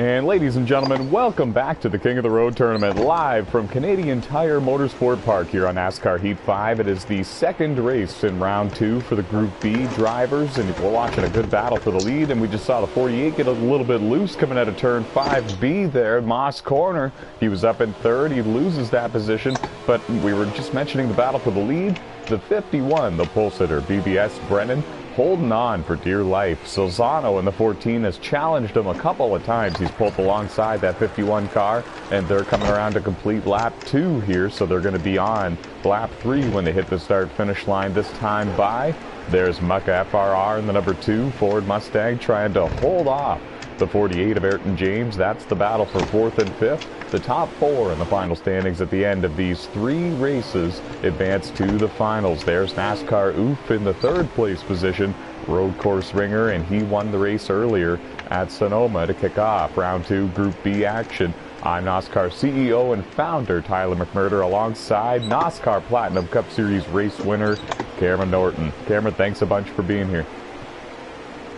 And ladies and gentlemen, welcome back to the King of the Road Tournament, live from Canadian Tire Motorsport Park here on NASCAR Heat 5. It is the second race in round 2 for the Group B drivers, and we're watching a good battle for the lead, and we just saw the 48 get a little bit loose coming out of turn 5B there. Moss Corner, he was up in third, he loses that position, but we were just mentioning the battle for the lead. The 51, the pole sitter, BBS Brennan, holding on for dear life. Solzano in the 14 has challenged him a couple of times. He's pulled alongside that 51 car, and they're coming around to complete lap 2 here, so they're going to be on lap 3 when they hit the start-finish line this time by. There's Mucka FRR in the number 2 Ford Mustang trying to hold off the 48 of Ayrton James. That's the battle for 4th and 5th. The top 4 in the final standings at the end of these 3 races advance to the finals. There's NASCAR Oof in the 3rd place position, road course ringer, and he won the race earlier at Sonoma to kick off round 2 Group B action. I'm NOSSCAR CEO and founder Tyler McMurder alongside NOSSCAR Platinum Cup Series race winner Cameron Norton. Cameron, thanks a bunch for being here.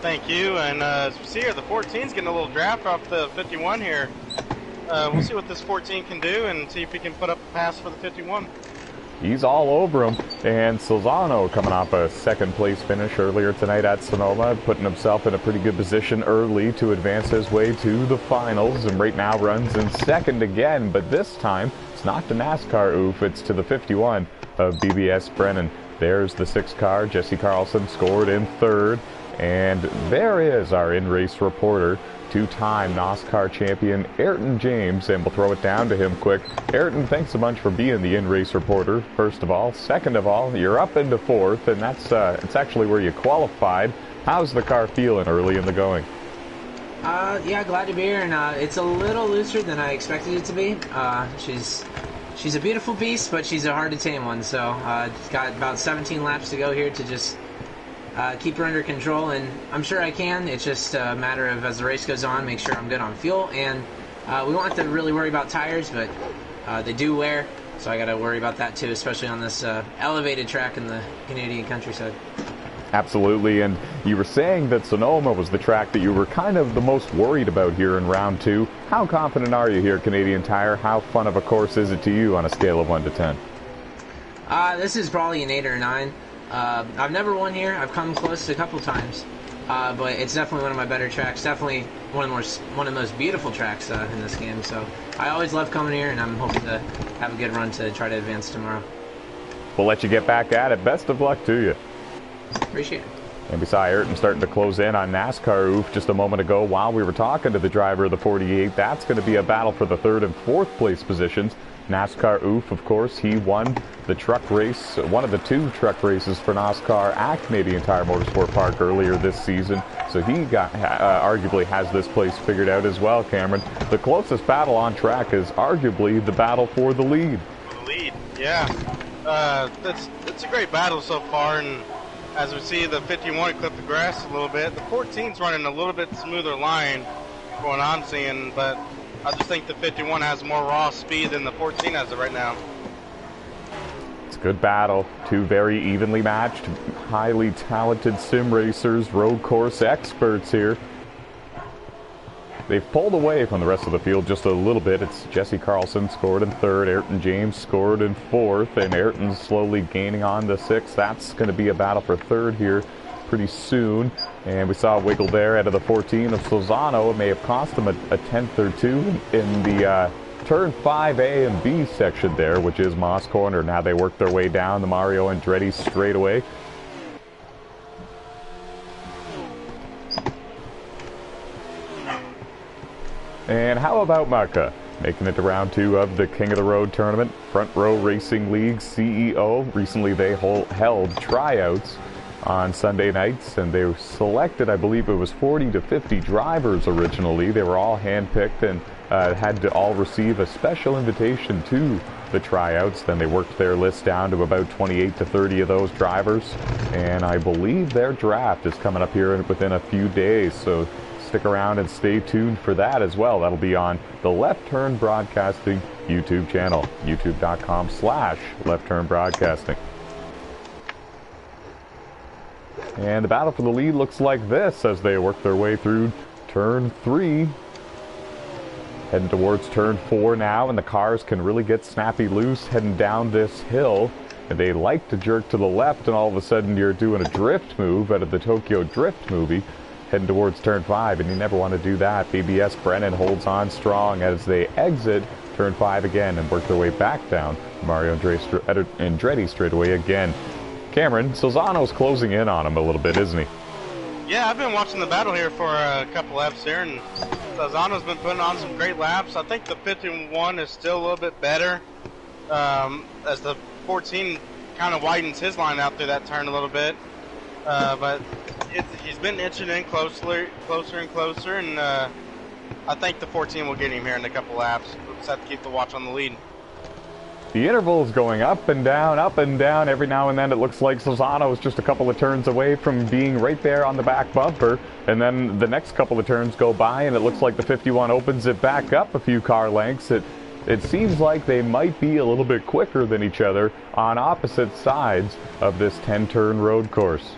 Thank you, and as we see here, the 14's getting a little draft off the 51 here. We'll see what this 14 can do and see if he can put up a pass for the 51. He's all over him, and Solzano coming off a 2nd place finish earlier tonight at Sonoma, putting himself in a pretty good position early to advance his way to the finals, and right now runs in 2nd again, but this time it's not to NASCAR Oof, it's to the 51 of BBS Brennan. There's the 6 car, Jesse Carlson scored in 3rd. And there is our in-race reporter, 2-time NOSSCAR champion Ayrton James, and we'll throw it down to him quick. Ayrton, thanks a bunch for being the in-race reporter, first of all. Second of all, you're up into 4th, and that's it's actually where you qualified. How's the car feeling early in the going? Yeah, glad to be here, and it's a little looser than I expected it to be. She's a beautiful beast, but she's a hard to tame one, so got about 17 laps to go here to just keep her under control, and I'm sure I can. It's just a matter of, as the race goes on, make sure I'm good on fuel, and we won't have to really worry about tires, but they do wear, so I got to worry about that too, especially on this elevated track in the Canadian countryside. Absolutely, and you were saying that Sonoma was the track that you were kind of the most worried about here in round 2. How confident are you here at Canadian Tire? How fun of a course is it to you on a scale of 1 to 10? This is probably an 8 or 9. I've never won here. I've come close a couple times, but it's definitely one of my better tracks. Definitely one of the most beautiful tracks in this game. So I always love coming here, and I'm hoping to have a good run to try to advance tomorrow. We'll let you get back at it. Best of luck to you. Appreciate it. And we saw Ayrton starting to close in on NASCAR Oof just a moment ago while we were talking to the driver of the 48. That's going to be a battle for the 3rd and 4th place positions. NASCAR Oof, of course, he won the truck race, one of the 2 truck races for NOSSCAR at Canadian Tire Motorsport Park earlier this season. So he arguably has this place figured out as well, Cameron. The closest battle on track is arguably the battle for the lead. The lead, yeah. It's a great battle so far, and as we see, the 51 clip the grass a little bit. The 14's running a little bit smoother line, going on seeing, but I just think the 51 has more raw speed than the 14 has it right now. It's a good battle. 2 very evenly matched, highly talented sim racers, road course experts here. They've pulled away from the rest of the field just a little bit. It's Jesse Carlson scored in 3rd, Ayrton James scored in 4th, and Ayrton's slowly gaining on the 6th. That's going to be a battle for 3rd here pretty soon. And we saw a wiggle there out of the 14 of Solzano. It may have cost him a 10th or 2 in the turn 5A and B section there, which is Moss Corner. Now they work their way down the Mario Andretti straightaway. And how about Mucka? Making it to round 2 of the King of the Road tournament. Front Row Racing League CEO. Recently they held tryouts on Sunday nights, and they selected, I believe it was 40 to 50 drivers originally. They were all handpicked and had to all receive a special invitation to the tryouts. Then they worked their list down to about 28 to 30 of those drivers, and I believe their draft is coming up here within a few days, so stick around and stay tuned for that as well. That'll be on the Left Turn Broadcasting YouTube channel, youtube.com/Left Turn Broadcasting. And the battle for the lead looks like this as they work their way through turn 3. Heading towards turn 4 now, and the cars can really get snappy loose heading down this hill. And they like to jerk to the left, and all of a sudden you're doing a drift move out of the Tokyo Drift movie, heading towards turn 5, and you never want to do that. BBS Brennan holds on strong as they exit turn 5 again and work their way back down. Mario Andretti straight away again. Cameron, Solzano's closing in on him a little bit, isn't he? Yeah, I've been watching the battle here for a couple laps here, and Solzano's been putting on some great laps. I think the 51 is still a little bit better, as the 14 kind of widens his line out through that turn a little bit, but he's been inching in closer and closer, and I think the 14 will get him here in a couple laps. We'll just have to keep the watch on the lead. The interval is going up and down, up and down. Every now and then it looks like Solzano is just a couple of turns away from being right there on the back bumper. And then the next couple of turns go by and it looks like the 51 opens it back up a few car lengths. It seems like they might be a little bit quicker than each other on opposite sides of this 10-turn road course.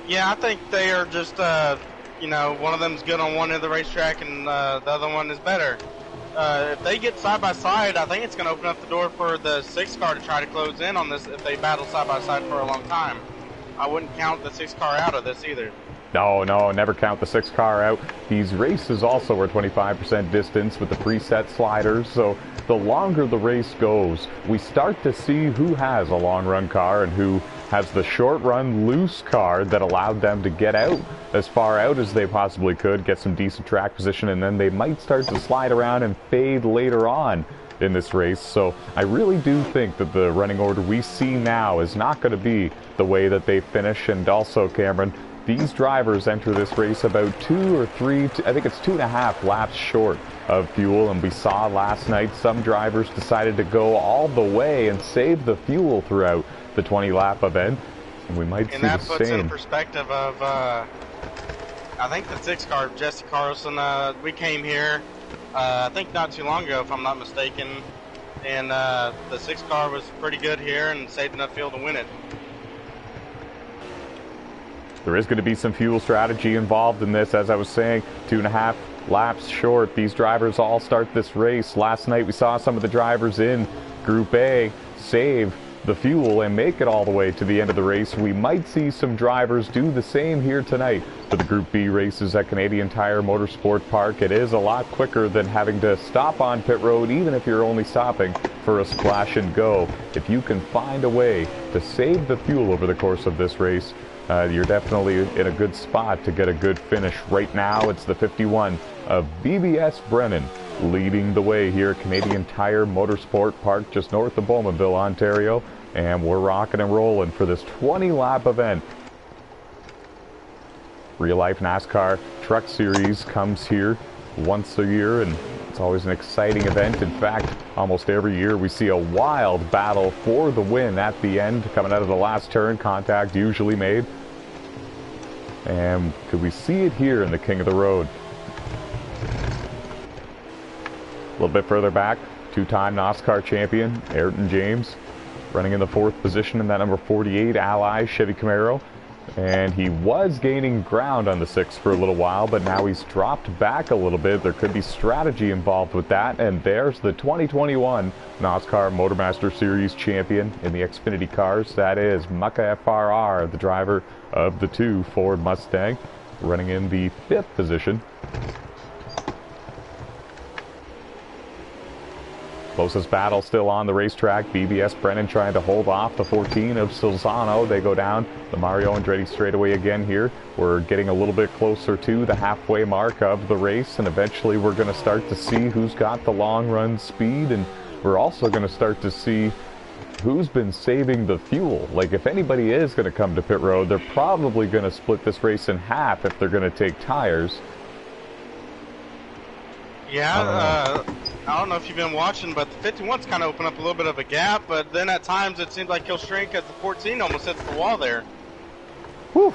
Yeah, I think they are just, you know, one of them's good on one end of the racetrack and the other one is better. If they get side by side, I think it's going to open up the door for the 6 car to try to close in on this if they battle side by side for a long time. I wouldn't count the 6 car out of this either. No, never count the 6 car out. These races also are 25% distance with the preset sliders, so the longer the race goes, we start to see who has a long run car and who has the short run loose car that allowed them to get out as far out as they possibly could, get some decent track position, and then they might start to slide around and fade later on in this race. So I really do think that the running order we see now is not going to be the way that they finish. And also, Cameron, these drivers enter this race about 2 or 3, I think it's 2.5 laps short of fuel, and we saw last night some drivers decided to go all the way and save the fuel throughout the 20-lap event, and we might see the same. And that puts in perspective of, I think the 6 car, Jesse Carlson, we came here, I think not too long ago, if I'm not mistaken, and the 6 car was pretty good here and saved enough fuel to win it. There is going to be some fuel strategy involved in this. As I was saying, 2.5 laps short. These drivers all start this race. Last night we saw some of the drivers in Group A save the fuel and make it all the way to the end of the race. We might see some drivers do the same here tonight for the Group B races at Canadian Tire Motorsport Park. It is a lot quicker than having to stop on pit road, even if you're only stopping for a splash and go. If you can find a way to save the fuel over the course of this race, you're definitely in a good spot to get a good finish. Right now, it's the 51 of BBS Brennan leading the way here at Canadian Tire Motorsport Park, just north of Bowmanville, Ontario. And we're rocking and rolling for this 20-lap event. Real Life NASCAR Truck Series comes here once a year, and it's always an exciting event. In fact, almost every year we see a wild battle for the win at the end. Coming out of the last turn, contact usually made. And could we see it here in the King of the Road? A little bit further back, 2-time NOSSCAR champion Ayrton James running in the 4th position in that number 48 Ally Chevy Camaro. And he was gaining ground on the 6 for a little while, but now he's dropped back a little bit. There could be strategy involved with that. And there's the 2021 NOSSCAR Motormaster Series champion in the Xfinity cars. That is Mucka FRR, the driver of the 2 Ford Mustang, running in the 5th position. Closest battle still on the racetrack. BBS Brennan trying to hold off the 14 of Solzano. They go down the Mario Andretti straightaway again here. We're getting a little bit closer to the halfway mark of the race, and eventually we're going to start to see who's got the long run speed, and we're also going to start to see who's been saving the fuel. Like, if anybody is going to come to pit road, they're probably going to split this race in half if they're going to take tires. Yeah, I don't know if you've been watching, but the 51's kind of opened up a little bit of a gap, but then at times it seems like he'll shrink as the 14 almost hits the wall there. Whew.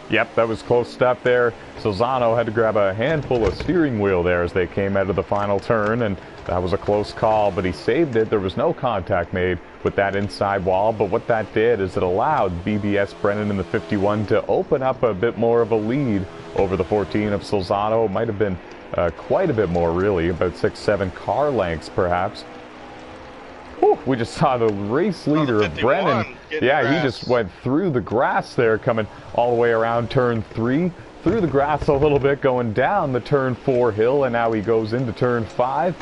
Yep, that was close stuff there. Solzano had to grab a handful of steering wheel there as they came out of the final turn, and that was a close call, but he saved it. There was no contact made with that inside wall, but what that did is it allowed BBS Brennan in the 51 to open up a bit more of a lead over the 14 of Solzano. It might have been quite a bit more, really, about 6-7 car lengths, perhaps. Whew, we just saw the race leader of Brennan. Yeah, he just went through the grass there, coming all the way around turn 3, through the grass a little bit, going down the turn 4 hill, and now he goes into turn 5.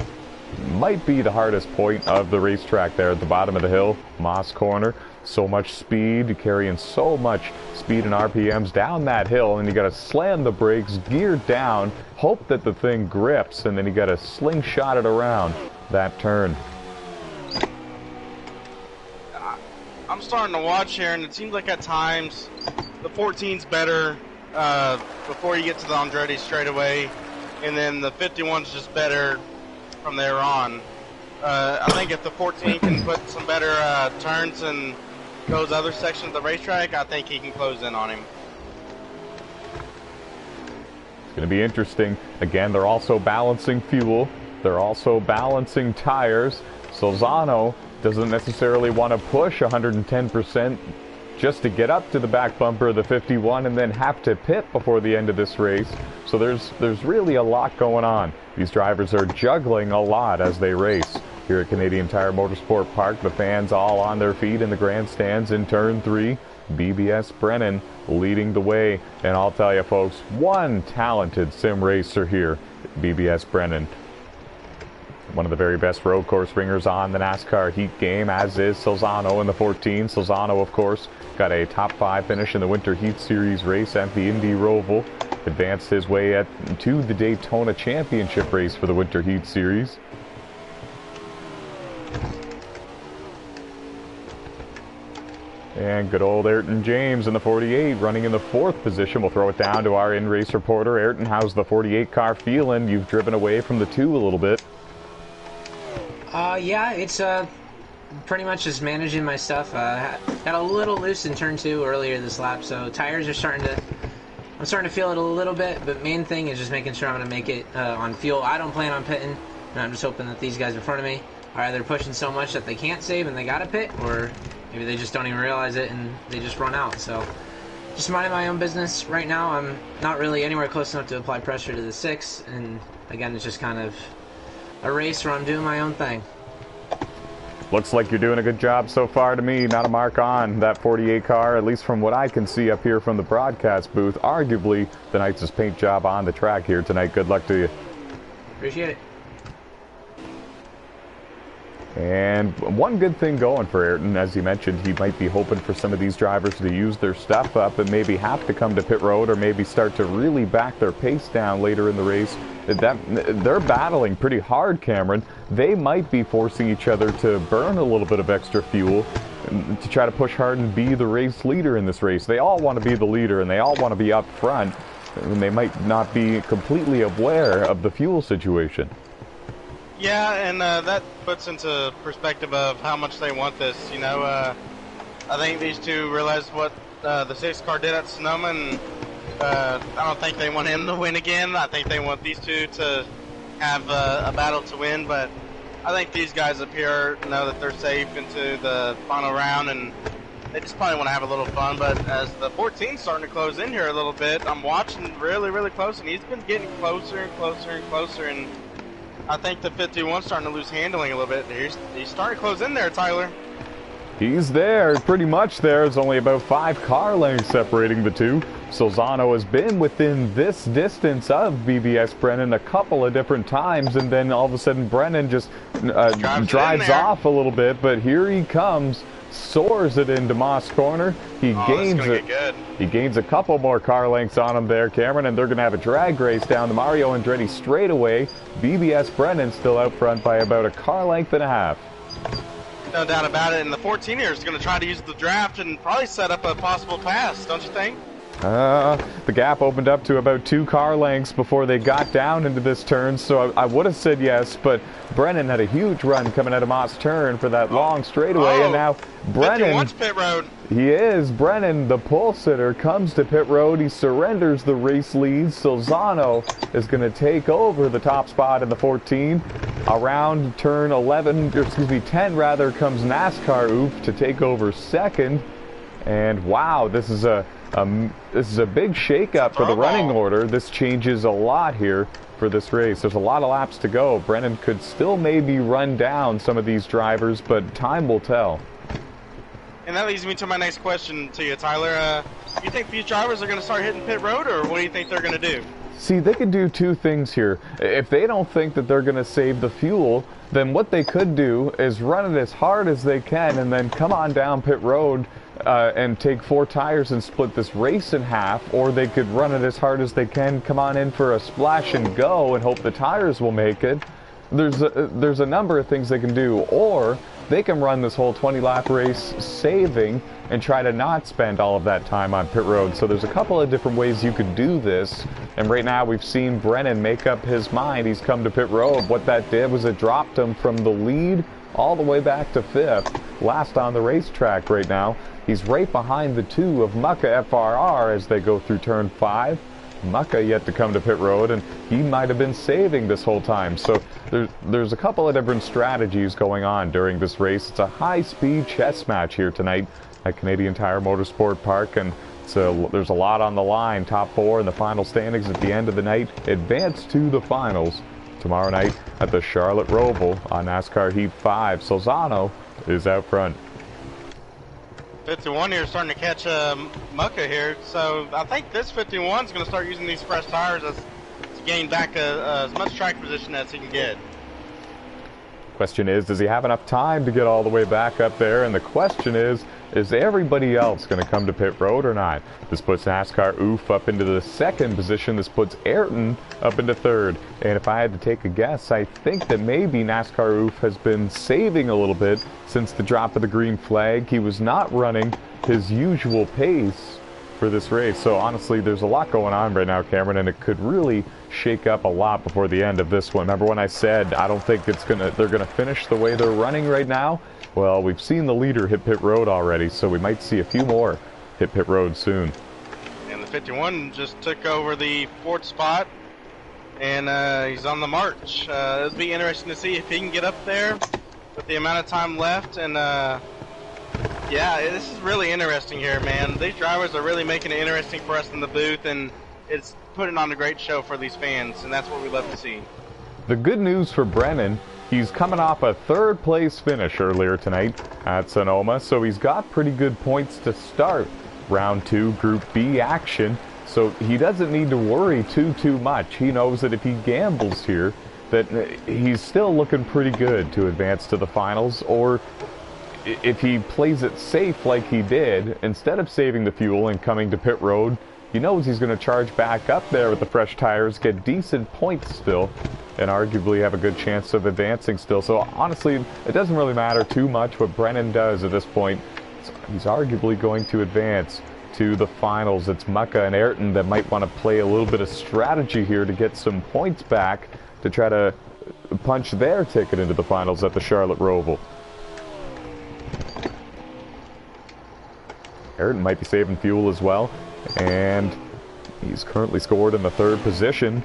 Might be the hardest point of the racetrack there at the bottom of the hill, Moss Corner. So much speed, carrying so much speed and RPMs down that hill, and you got to slam the brakes, gear down, hope that the thing grips, and then you got to slingshot it around that turn. I'm starting to watch here, and it seems like at times the 14's better before you get to the Andretti straightaway, and then the 51's just better from there on. I think if the 14 can put some better turns in those other sections of the racetrack, I think he can close in on him. It's going to be interesting. Again, they're also balancing fuel. They're also balancing tires. Solzano doesn't necessarily want to push 110% just to get up to the back bumper of the 51 and then have to pit before the end of this race. So there's really a lot going on. These drivers are juggling a lot as they race. Here at Canadian Tire Motorsport Park, the fans all on their feet in the grandstands in turn 3. BBS Brennan leading the way. And I'll tell you, folks, one talented sim racer here, BBS Brennan. One of the very best road course ringers on the NASCAR Heat game, as is Solzano in the 14. Solzano, of course, got a top 5 finish in the Winter Heat Series race at the Indy Roval. Advanced his way to the Daytona Championship race for the Winter Heat Series. And good old Ayrton James in the 48, running in the 4th position. We'll throw it down to our in-race reporter. Ayrton, how's the 48 car feeling? You've driven away from the 2 a little bit. Yeah, it's pretty much just managing my stuff. Got a little loose in turn 2 earlier this lap, so tires are I'm starting to feel it a little bit, but main thing is just making sure I'm going to make it on fuel. I don't plan on pitting, and I'm just hoping that these guys in front of me are either pushing so much that they can't save and they got to pit, or maybe they just don't even realize it and they just run out. So just minding my own business right now. I'm not really anywhere close enough to apply pressure to the 6, and again, it's just kind of a race where I'm doing my own thing. Looks like you're doing a good job so far to me. Not a mark on that 48 car, at least from what I can see up here from the broadcast booth. Arguably the nicest paint job on the track here tonight. Good luck to you. Appreciate it. And one good thing going for Ayrton, as you mentioned, he might be hoping for some of these drivers to use their stuff up and maybe have to come to pit road or maybe start to really back their pace down later in the race. They're battling pretty hard, Cameron. They might be forcing each other to burn a little bit of extra fuel to try to push hard and be the race leader in this race. They all want to be the leader and they all want to be up front, and they might not be completely aware of the fuel situation. Yeah, and that puts into perspective of how much they want this. You know, I think these two realized what the 6 car did at Sonoma, and I don't think they want him to win again. I think they want these two to have a battle to win, but I think these guys up here know that they're safe into the final round, and they just probably want to have a little fun. But as the 14's starting to close in here a little bit, I'm watching really, really close, and he's been getting closer and closer and closer, and I think the 51's starting to lose handling a little bit. He's starting to close in there, Tyler. He's there, pretty much there. It's only about 5 car lengths separating the two. Solzano has been within this distance of BBS Brennan a couple of different times, and then all of a sudden Brennan just drives off a little bit, but here he comes, soars it into Moss Corner. He gains a couple more car lengths on him there, Cameron, and they're going to have a drag race down the Mario Andretti straightaway. BBS Brennan still out front by about a car length and a half. No doubt about it, and the 14er is going to try to use the draft and probably set up a possible pass, don't you think? The gap opened up to about 2 car lengths before they got down into this turn, so I would have said yes, but Brennan had a huge run coming out of Moss Turn for that long straightaway, and now Brennan... 51's pit road. He is. Brennan, the pole sitter, comes to pit road. He surrenders the race lead. Solzano is going to take over the top spot in the 14. Around turn 10 rather, comes NASCAR Oof to take over second. And wow, this is a big shakeup for the running order. This changes a lot here for this race. There's a lot of laps to go. Brennan could still maybe run down some of these drivers, but time will tell. And that leads me to my next question to you, Tyler. You think these drivers are going to start hitting pit road, or what do you think they're going to do? See, they could do two things here. If they don't think that they're going to save the fuel, then what they could do is run it as hard as they can and then come on down pit road and take 4 tires and split this race in half, or they could run it as hard as they can, come on in for a splash and go and hope the tires will make it. There's a number of things they can do, or they can run this whole 20-lap race saving and try to not spend all of that time on pit road. So there's a couple of different ways you could do this, and right now we've seen Brennan make up his mind. He's come to pit road. What that did was it dropped him from the lead all the way back to 5th, last on the racetrack right now. He's right behind the 2 of Mucka FRR as they go through turn 5. Mucka yet to come to pit road, and he might have been saving this whole time. So there's a couple of different strategies going on during this race. It's a high-speed chess match here tonight at Canadian Tire Motorsport Park, and there's a lot on the line. Top 4 in the final standings at the end of the night advance to the finals tomorrow night at the Charlotte Roval on NASCAR Heat 5. Solzano is out front. 51 here starting to catch Mucka here, so I think this 51 is going to start using these fresh tires to gain back as much track position as he can get. Question is, does he have enough time to get all the way back up there? And the question is everybody else going to come to pit road or not? This puts NASCAR Oof up into the 2nd position. This puts Ayrton up into 3rd. And if I had to take a guess, I think that maybe NASCAR Oof has been saving a little bit since the drop of the green flag. He was not running his usual pace for this race. So honestly, there's a lot going on right now, Cameron, and it could really shake up a lot before the end of this one. Remember when I said I don't think they're gonna finish the way they're running right now? Well, we've seen the leader hit pit road already, so we might see a few more hit pit road soon. And the 51 just took over the 4th spot, and he's on the march. It'll be interesting to see if he can get up there with the amount of time left. And yeah, this is really interesting here, man. These drivers are really making it interesting for us in the booth, and it's putting on a great show for these fans, and that's what we love to see. The good news for Brennan, he's coming off a 3rd place finish earlier tonight at Sonoma, so he's got pretty good points to start round 2 Group B action, so he doesn't need to worry too much. He knows that if he gambles here, that he's still looking pretty good to advance to the finals, or if he plays it safe like he did, instead of saving the fuel and coming to pit road, he knows he's going to charge back up there with the fresh tires, get decent points still, and arguably have a good chance of advancing still. So honestly, it doesn't really matter too much what Brennan does at this point. He's arguably going to advance to the finals. It's Mucka and Ayrton that might want to play a little bit of strategy here to get some points back to try to punch their ticket into the finals at the Charlotte Roval. Ayrton might be saving fuel as well, and he's currently scored in the 3rd position,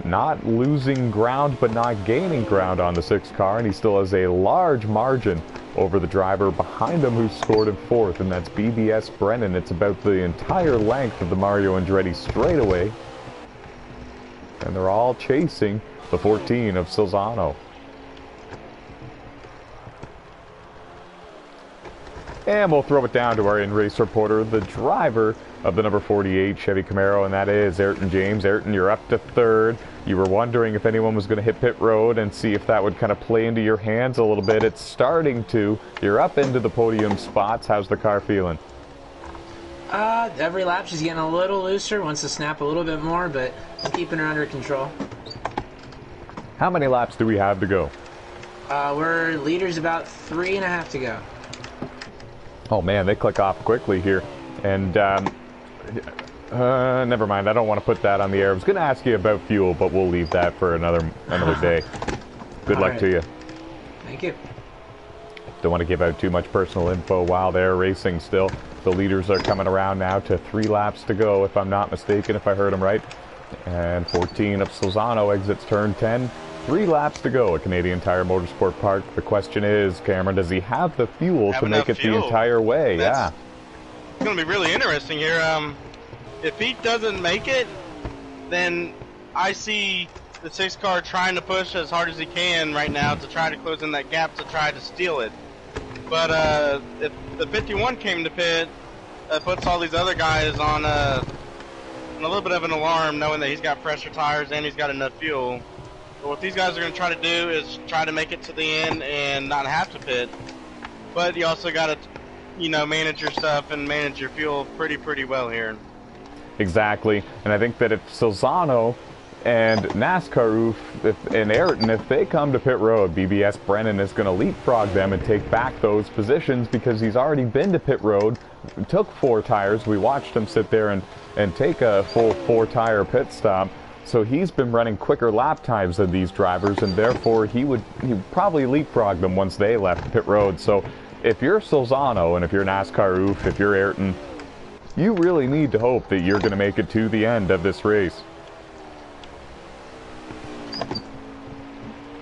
not losing ground but not gaining ground on the 6th car, and he still has a large margin over the driver behind him who scored in 4th, and that's BBS Brennan. It's about the entire length of the Mario Andretti straightaway, and they're all chasing the 14 of Solzano. And we'll throw it down to our in-race reporter, the driver of the number 48 Chevy Camaro, and that is Ayrton James. Ayrton, you're up to 3rd. You were wondering if anyone was going to hit pit road and see if that would kind of play into your hands a little bit. It's starting to. You're up into the podium spots. How's the car feeling? Every lap she's getting a little looser, wants to snap a little bit more, but I'm keeping her under control. How many laps do we have to go? We're leaders about 3.5 to go. Oh man, they click off quickly here. And never mind, I don't want to put that on the air. I was going to ask you about fuel, but we'll leave that for another day. Good luck to you. Thank you. Don't want to give out too much personal info while they're racing still. The leaders are coming around now to 3 laps to go, if I'm not mistaken, if I heard them right. And 14 of Solzano exits turn 10. 3 laps to go at Canadian Tire Motorsport Park. The question is, Cameron, does he have the fuel to make it the entire way? Yeah. It's going to be really interesting here. If he doesn't make it, then I see the 6 car trying to push as hard as he can right now to try to close in that gap to try to steal it. But if the 51 came to pit, puts all these other guys on a little bit of an alarm, knowing that he's got fresher tires and he's got enough fuel. But what these guys are going to try to do is try to make it to the end and not have to pit. But you also got to, you know, manage your stuff and manage your fuel pretty well here. Exactly, and I think that if Solzano and NASCAR and Ayrton, if they come to pit road, BBS Brennan is going to leapfrog them and take back those positions because he's already been to pit road, took 4 tires. We watched him sit there and take a full 4-tire pit stop. So he's been running quicker lap times than these drivers, and therefore he would probably leapfrog them once they left pit road. So if you're Solzano and if you're NASCAR if you're Ayrton, you really need to hope that you're going to make it to the end of this race.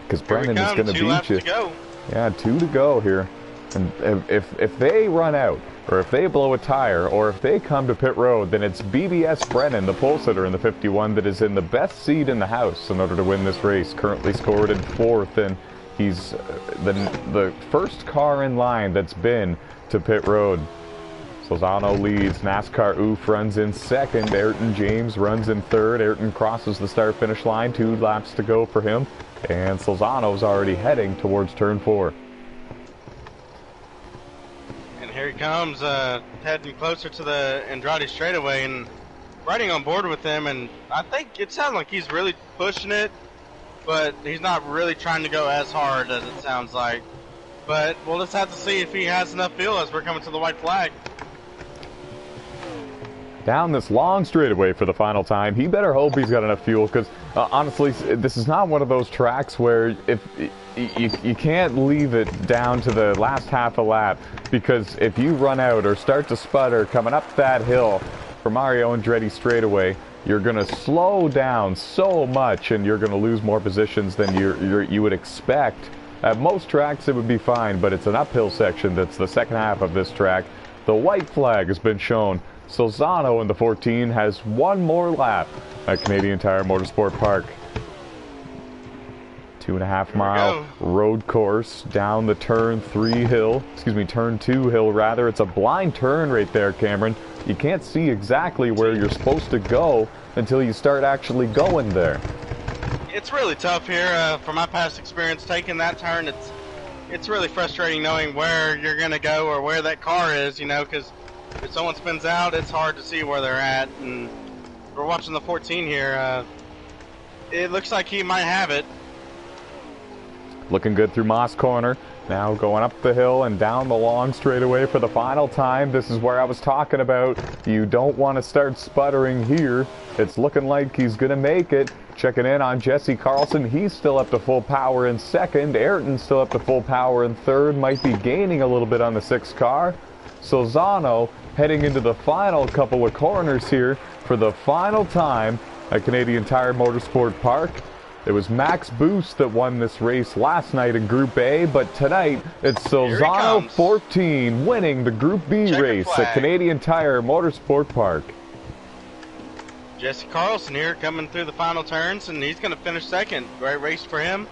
Because Brennan is going to beat you. Yeah, 2 to go here. And if they run out, or if they blow a tire, or if they come to pit road, then it's BBS Brennan, the pole sitter in the 51, that is in the best seat in the house in order to win this race. Currently scored in 4th, and he's the first car in line that's been to pit road. Solzano leads. NASCAR Oof runs in 2nd. Ayrton James runs in 3rd. Ayrton crosses the start-finish line. 2 laps to go for him. And Solzano's already heading towards turn 4. And here he comes, heading closer to the Andrade straightaway and riding on board with him. And I think it sounds like he's really pushing it, but he's not really trying to go as hard as it sounds like. But we'll just have to see if he has enough fuel as we're coming to the white flag. Down this long straightaway for the final time. He better hope he's got enough fuel, because honestly, this is not one of those tracks where if you can't leave it down to the last half a lap, because if you run out or start to sputter coming up that hill for Mario Andretti straightaway, you're going to slow down so much and you're going to lose more positions than you would expect. At most tracks it would be fine, but it's an uphill section that's the second half of this track. The white flag has been shown. Solzano in the 14 has 1 more lap at Canadian Tire Motorsport Park. 2.5 mile road course down the turn 2 hill rather. It's a blind turn right there, Cameron. You can't see exactly where you're supposed to go until you start actually going there. It's really tough here. From my past experience taking that turn, it's really frustrating knowing where you're going to go or where that car is, you know, because if someone spins out, it's hard to see where they're at. And we're watching the 14 here. It looks like he might have it. Looking good through Moss Corner. Now going up the hill and down the long straightaway for the final time. This is where I was talking about. You don't want to start sputtering here. It's looking like he's going to make it. Checking in on Jesse Carlson. He's still up to full power in 2nd. Ayrton's still up to full power in 3rd. Might be gaining a little bit on the 6 car. Solzano heading into the final couple of corners here for the final time at Canadian Tire Motorsport Park. It was Max Boost that won this race last night in Group A, but tonight it's Solzano 14 winning the Group B race at Canadian Tire Motorsport Park. Jesse Carlson here coming through the final turns, and he's going to finish 2nd. Great race for him.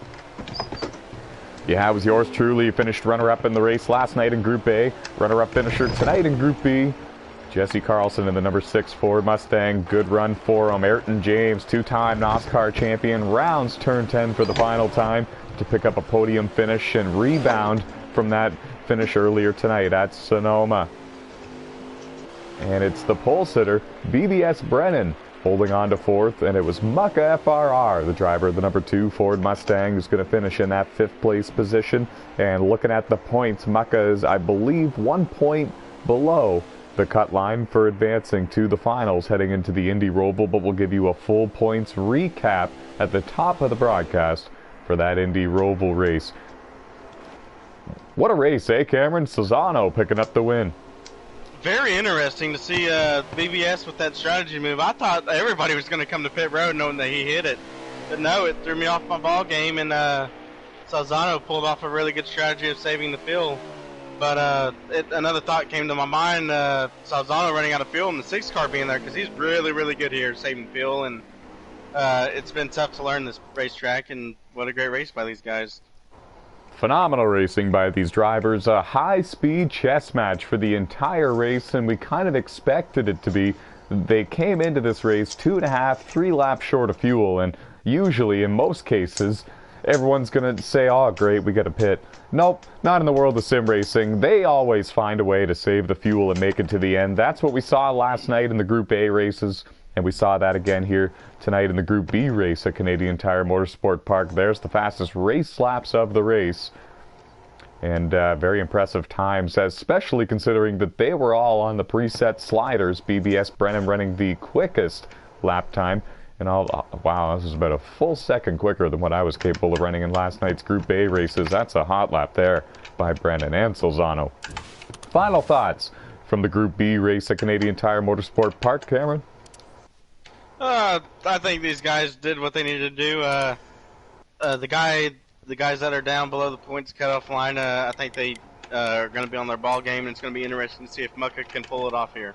Yeah, it was yours truly. He finished runner-up in the race last night in Group A. Runner-up finisher tonight in Group B. Jesse Carlson in the number 6 Ford Mustang. Good run for him. Ayrton James, 2-time NOSSCAR champion, rounds turn 10 for the final time to pick up a podium finish and rebound from that finish earlier tonight at Sonoma. And it's the pole sitter, BBS Brennan, holding on to 4th, and it was Mucka FRR, the driver of the number 2 Ford Mustang, who's going to finish in that 5th place position. And looking at the points, Mucka is, I believe, 1 point below the cut line for advancing to the finals heading into the Indy Roval, but we'll give you a full points recap at the top of the broadcast for that Indy Roval race. What a race, eh, Cameron? Solzano picking up the win. Very interesting to see BBS with that strategy move. I thought everybody was going to come to pit road knowing that he hit it. But no, it threw me off my ball game, and Solzano pulled off a really good strategy of saving the fuel. But another thought came to my mind, Solzano running out of fuel and the 6 car being there, because he's really, really good here saving fuel, and it's been tough to learn this racetrack, and what a great race by these guys. Phenomenal racing by these drivers. A high-speed chess match for the entire race, and we kind of expected it to be. They came into this race 2.5, 3 laps short of fuel, and usually, in most cases, everyone's going to say, oh, great, we got a pit. Nope, not in the world of sim racing. They always find a way to save the fuel and make it to the end. That's what we saw last night in the Group A races, and we saw that again here tonight in the Group B race at Canadian Tire Motorsport Park. There's the fastest race laps of the race, and very impressive times, especially considering that they were all on the preset sliders. BBS Brennan running the quickest lap time. And wow, this is about a full second quicker than what I was capable of running in last night's Group A races. That's a hot lap there by Brennan and Solzano. Final thoughts from the Group B race at Canadian Tire Motorsport Park, Cameron? I think these guys did what they needed to do. The guys that are down below the points cutoff line, I think they are going to be on their ball game, and it's going to be interesting to see if Mucka can pull it off here.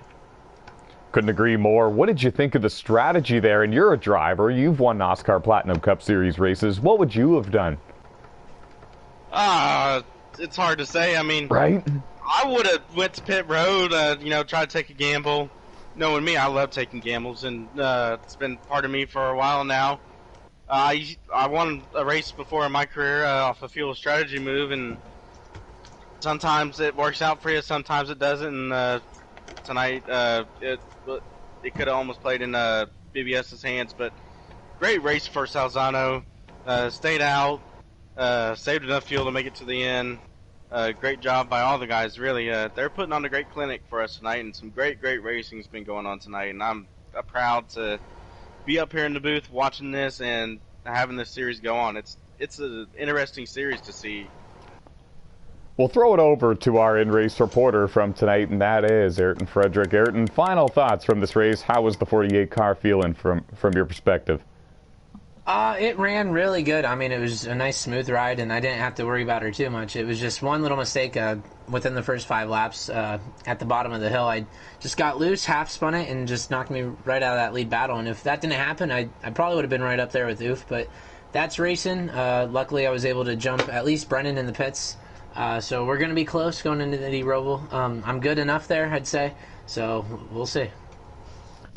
Couldn't agree more. What did you think of the strategy there? And you're a driver. You've won NASCAR Platinum Cup Series races. What would you have done? It's hard to say. I mean, right? I would have went to pit road, tried to take a gamble. Knowing me, I love taking gambles, and it's been part of me for a while now. I won a race before in my career off a fuel strategy move, and sometimes it works out for you, sometimes it doesn't. And tonight, it could have almost played in BBS's hands, but great race for Solzano. Stayed out, saved enough fuel to make it to the end. Great job by all the guys, really. They're putting on a great clinic for us tonight, and some great racing's been going on tonight, and I'm proud to be up here in the booth watching this and having this series go on. It's an interesting series to see. We'll throw it over to our in-race reporter from tonight, and that is Ayrton Frederick. Ayrton, final thoughts from this race. How was the 48 car feeling from your perspective? It ran really good. I mean, it was a nice smooth ride, and I didn't have to worry about her too much. It was just one little mistake within the first 5 laps at the bottom of the hill. I just got loose, half spun it, and just knocked me right out of that lead battle. And if that didn't happen, I probably would have been right up there with Oof. But that's racing. Luckily, I was able to jump at least Brennan in the pits. So we're going to be close going into the Roval. I'm good enough there, I'd say. So we'll see.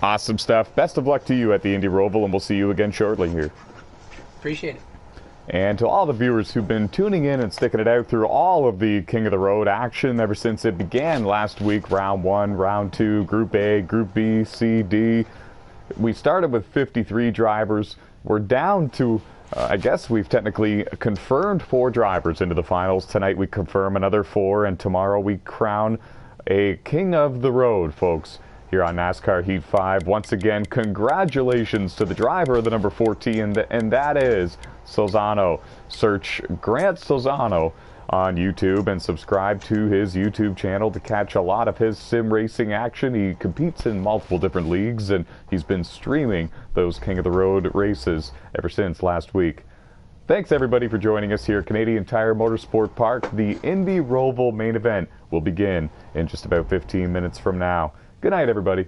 Awesome stuff. Best of luck to you at the Indy Roval, and we'll see you again shortly here. Appreciate it. And to all the viewers who've been tuning in and sticking it out through all of the King of the Road action ever since it began last week, round 1, round 2, Group A, Group B, C, D. We started with 53 drivers. We're down to, I guess we've technically confirmed 4 drivers into the finals. Tonight we confirm another 4, and tomorrow we crown a King of the Road, folks, here on NASCAR Heat 5. Once again, congratulations to the driver of the number 14, and that is Solzano. Search Grant Solzano on YouTube and subscribe to his YouTube channel to catch a lot of his sim racing action. He competes in multiple different leagues, and he's been streaming those King of the Road races ever since last week. Thanks everybody for joining us here at Canadian Tire Motorsport Park. The Indy Roval main event will begin in just about 15 minutes from now. Good night, everybody.